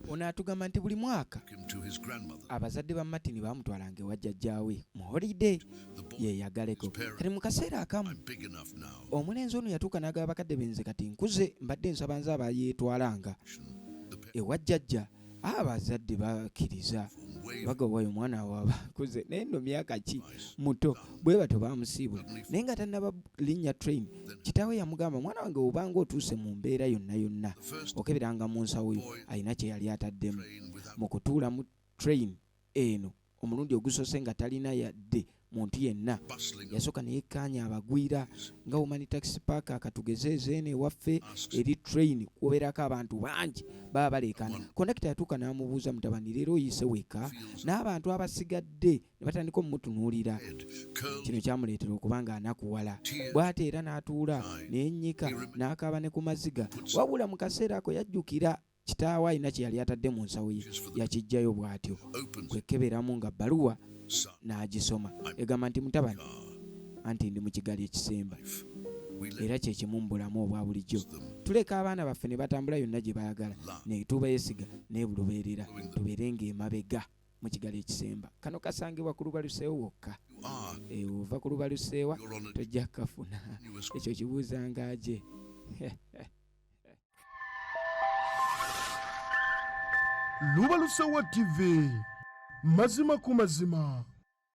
ono atugamba nti buli mwaka him to his grandmother. abazadde ba Martin bamutwalanga ewa jjajjaawe mu holiday yeyagaleko. Kati mu kaseera akamu I'm big enough now. omulenzi ono yatuuka n'agaba bakadde benze kati nkuze mbadde nsaba nze abayeetwalanga ewa jjajja. Abazadde bakkiriza bagawayo omwana waabwe akuze naye nno myaka ki muto bwe bato bamusiibula naye nga tannaba linnya train. Kitaawe yamugamba mwana wange obanga otuuse mu mbeera yonna yonna okeberanga mu nsawo yo alina kye yali ataddemu mu kutuula mu train eno omulundi ogusose nga talina yadde muntu yenna. Yasooka neyekkaanya abagwira nga Woman Taxi Park akatugezeeze eno ewaffe eri train kubeerako abantu bangi baba baleekaana. Kondakita yatuuka n'amubuuza mutabani leero oyise weka n'abantu abasigadde ne batandika omumutunuulira. Kino kyamuleetera okubanga anakuwala bw'ate era n'atuula n'ennyika n'akaaba ne ku maziga. Wabula mu kaseera ako yajjukira kitaawe alina kye yali atadde mu nsawo ye yakiggyayo bw'atyo kwekeberamu nga bbaluwa n'agisoma egamba nti mutabani anti ndi mu kigali ekisemba era kye kimu mu bulamu obwa bulijjo. Tuleka abaana baffe ne batambula yonna gye bayagala ne tubeesiga n'ebulubeerera tubeerenga emabega mu kigali ekisemba. Kano kasangibwa ku lubaluseewo wokka. Ova ku lubaluseewa tojja kafuna ekyo kibuuzanga gye. Lubaluseewa TV mazima ku mazima.